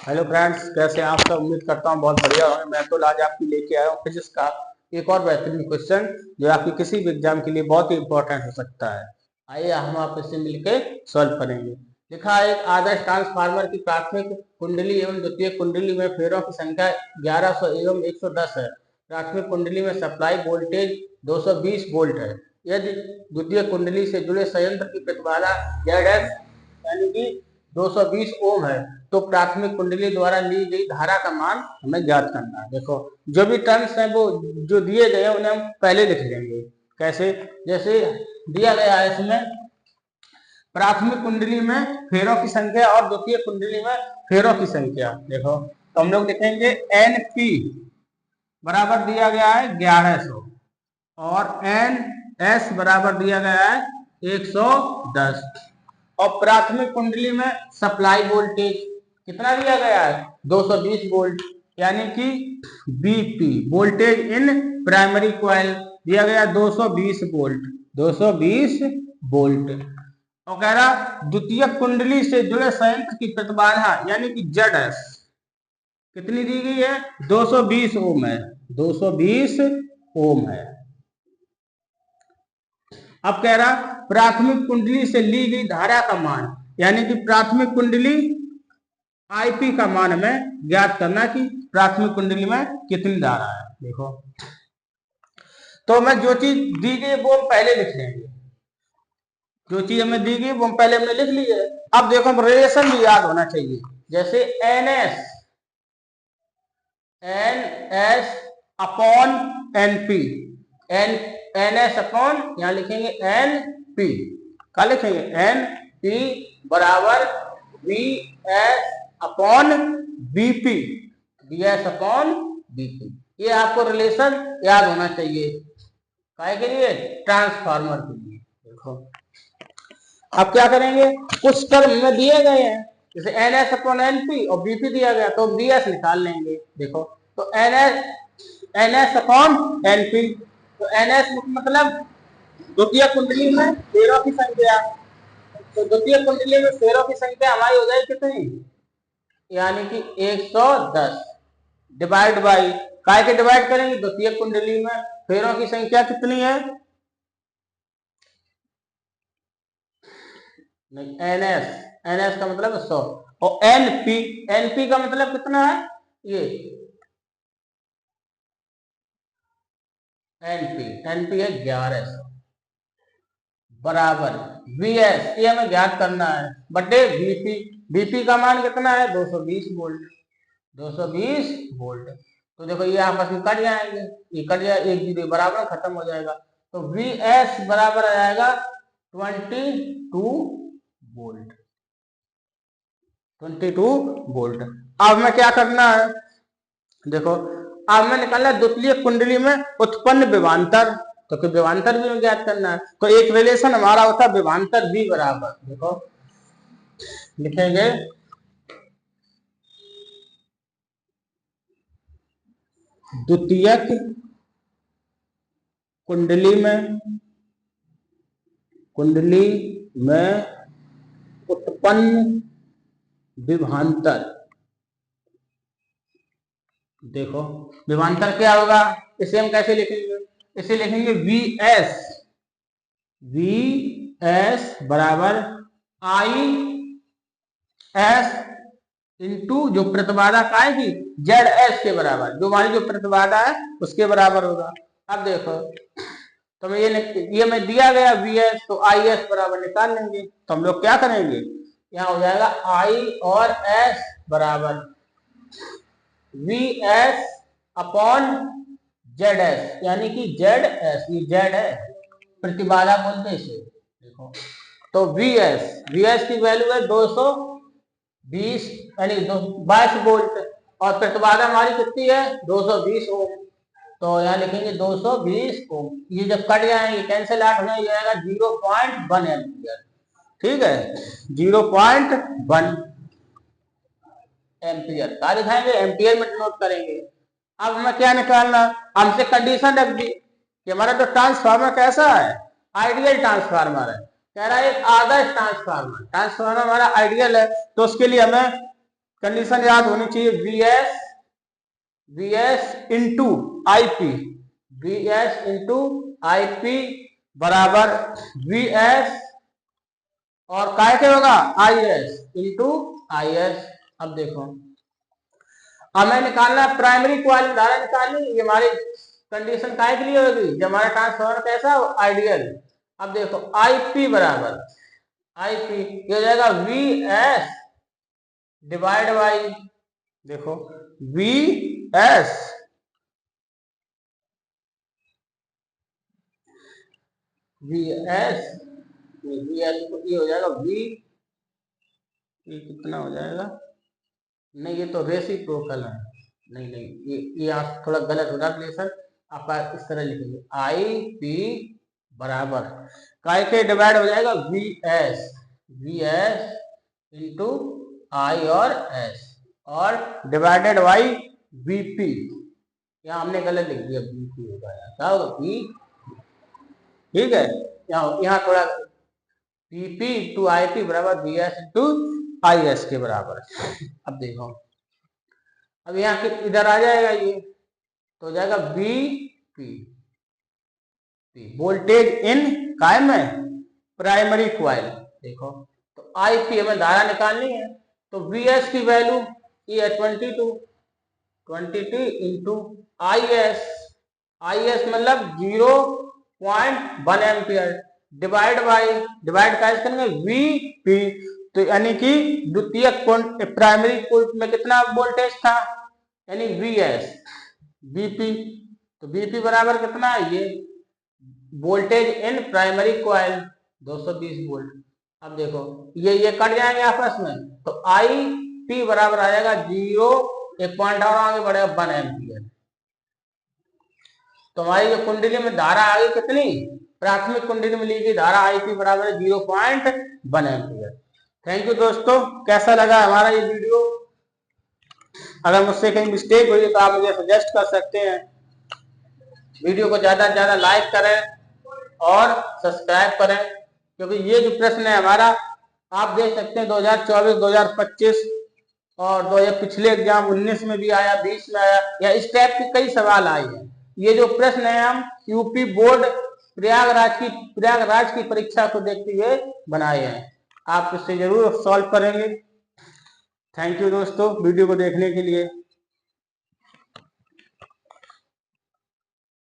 Hello friends, कैसे हैं आप सब। उम्मीद करता हूँ बहुत बढ़िया होंगे। मैं तो आज आपकी लेके आया हूँ फिजिक्स का एक और बेहतरीन क्वेश्चन जो आपकी किसी भी एग्जाम के लिए बहुत ही इंपॉर्टेंट हो सकता है। आइए हम आप इससे मिलकर सॉल्व करेंगे। लिखा है एक आदर्श ट्रांसफार्मर की प्राथमिक कुंडली एवं द्वितीय कुंडली में फेरों की संख्या 1100 एवं 110 है। प्राथमिक कुंडली में सप्लाई वोल्टेज 220 वोल्ट है। यदि द्वितीय कुंडली से जुड़े संयंत्र की प्रतिबाधा ZS यानी कि 220 ओम है तो प्राथमिक कुंडली द्वारा ली गई धारा का मान हमें ज्ञात करना है। देखो, जो भी टर्म्स हैं वो जो दिए गए हैं उन्हें हम पहले लिख लेंगे। कैसे? जैसे दिया गया है इसमें प्राथमिक कुंडली में फेरों की संख्या और द्वितीय कुंडली में फेरों की संख्या। देखो, तो हम लोग लिखेंगे एन पी बराबर दिया गया है 1100 और एन एस बराबर दिया गया है 110 और प्राथमिक कुंडली में सप्लाई वोल्टेज कितना दिया गया है 220 वोल्ट यानी कि BP voltage in primary coil दिया गया 220 वोल्ट 220 वोल्ट। और कह रहा द्वितीय कुंडली से जुड़े संयंत्र की प्रतिबाधा यानी कि ZS कितनी दी गई है 220 ओम है 220 ओम है। अब कह रहा प्राथमिक कुंडली से ली गई धारा का मान यानी कि प्राथमिक कुंडली आईपी का मान हमें ज्ञात करना कि प्राथमिक कुंडली में कितनी धारा है। देखो, तो हमें जो चीज दी गई वो हम पहले लिख लेंगे। जो चीज हमें दी गई वो हम पहले हमने लिख ली है। अब देखो, रिलेशन भी याद होना चाहिए। जैसे N S upon N P N S upon यहां लिखेंगे एन पी। क्या लिखेंगे? एन पी बराबर V S upon BP B S upon BP. ये आपको रिलेशन याद होना चाहिए। काय के लिए? ट्रांसफार्मर के लिए। देखो, अब क्या करेंगे, कुछ टर्म में दिए गए हैं जैसे N S upon N P और बीपी दिया गया तो बी एस निकाल लेंगे। देखो, तो N S upon N P, तो एन एस मतलब द्वितीय कुंडली में फेरों की संख्या। तो द्वितीय कुंडली में फेरों की संख्या हमारी हो जाएगी कितनी? यानी कि 110 डिवाइड बाई काय के डिवाइड करेंगे द्वितीय कुंडली में फेरों की संख्या कितनी है? नहीं, एनएस का मतलब 100 और एनपी का मतलब कितना है? ये एनपी है 1100 बराबर वीएस, ये हमें ज्ञात करना है बटे बीपी। बीपी का मान कितना है? 220 वोल्ट 220 वोल्ट। तो देखो, ये आपस में कट जाएंगे, ये कट जाए, एक जीरो बराबर खत्म हो जाएगा। तो वीएस बराबर आ जाएगा 22 वोल्ट 22 वोल्ट। अब हमें क्या करना है? देखो, अब हमें निकालना है द्वितीय कुंडली में उत्पन्न विभवांतर। तो फिर विभवांतर भी हमें ज्ञात करना है। तो एक रिलेशन हमारा होता है विभवांतर भी बराबर, देखो लिखेंगे द्वितीयक कुंडली में उत्पन्न विभवांतर। देखो, विभवांतर क्या होगा? इसे हम कैसे लिखेंगे? इसे लिखेंगे वी एस बराबर आई एस इंटू जो प्रतिबाधा का है कि जेड एस के बराबर, जो हमारी जो प्रतिबाधा है उसके बराबर होगा। अब देखो, तो मैं ये मैं दिया गया वी एस तो आई एस बराबर निकाल लेंगे। तो हम लोग क्या करेंगे, यहाँ हो जाएगा आई और एस बराबर V S upon Z S यानी कि जेड एस, ये जेड है प्रतिबाधा बोलते इसे। देखो, तो वी एस की वैल्यू है 220 यानी 22 वोल्ट और प्रतिबाधा हमारी कितनी है 220 ओम। तो यहाँ लिखेंगे 220 ओम। ये जब कट जाएंगे कैंसिल आउट हो जाएगा 0.1 एम्पियर। ठीक है, 0.1 एम्पियर क्या दिखाएंगे? एम्पियर में नोट करेंगे। अब हमें क्या निकालना? हमसे कंडीशन रख दी कि हमारा जो ट्रांसफार्मर कैसा है? आइडियल ट्रांसफार्मर है। कह रहा है एक आदर्श ट्रांसफार्मर हमारा आइडियल है। तो उसके लिए हमें कंडीशन याद होनी चाहिए, VS into IP, VS into IP बराबर वीएस और काय के होगा आईएस इंटू आईएस। अब देखो, हमें निकालना है प्राइमरी कॉइल धारा निकालनी, ये हमारी कंडीशन काय के लिए होगी, जब हमारा ट्रांसफार्मर कैसा हो आइडियल। अब देखो आईपी बराबर आईपी ये हो जाएगा वी एस डिवाइड बाई, देखो वी एस ये हो जाएगा वी, ये कितना हो जाएगा, नहीं ये तो रेसिप्रोकल है, नहीं ये यहाँ थोड़ा गलत हो रहा है रिलेशन, आप इस तरह लिखेंगे आई पी बराबर काय के डिवाइड हो जाएगा वी एस इंटू आई और एस और डिवाइडेड बाई वीपी, यहाँ हमने गलत लिख दिया, बीपी होगा क्या होगा बी, ठीक है, यहाँ थोड़ा पीपी टू आई पी बराबर B S to I S के बराबर। अब देखो, अब यहाँ इधर आ जाएगा ये, तो हो जाएगा बी पी, वोल्टेज इन काय में प्राइमरी क्वाइल। देखो तो आई पी हमें धारा निकालनी है, तो वी एस की वैल्यू ये है 22 इंटू आई एस मतलब 0.1 एम्पियर डिवाइड बाई, डिवाइड कैसे करेंगे वी पी, तो यानी कि द्वितीयक प्राइमरी पोर्ट में कितना वोल्टेज था, यानी वी एस बीपी, तो बीपी बराबर कितना है ये voltage in primary coil 220 volt. अब देखो ये कट जाएंगे आपस में, तो आई पी बराबर आ जाएगा 0, एक पॉइंट और आगे बढ़ेगा 1 एम्पियर। तो हमारी जो कुंडली में धारा आ गई कितनी, प्राथमिक कुंडली में ली गई धारा आई पी बराबर 0.1 एम्पियर। थैंक यू दोस्तों, कैसा लगा हमारा ये वीडियो, अगर मुझसे कहीं मिस्टेक हुई तो आप मुझे सजेस्ट कर सकते हैं। वीडियो को ज्यादा से ज्यादा लाइक करें और सब्सक्राइब करें, क्योंकि ये जो प्रश्न है हमारा आप देख सकते हैं 2024, 2025 और 2000 पिछले एग्जाम 19 में भी आया, 20 में आया, या इस टाइप के कई सवाल आए हैं। ये जो प्रश्न है हम यूपी बोर्ड प्रयागराज की परीक्षा को देखते हुए बनाए हैं, आप इससे जरूर सॉल्व करेंगे। थैंक यू दोस्तों वीडियो को देखने के लिए।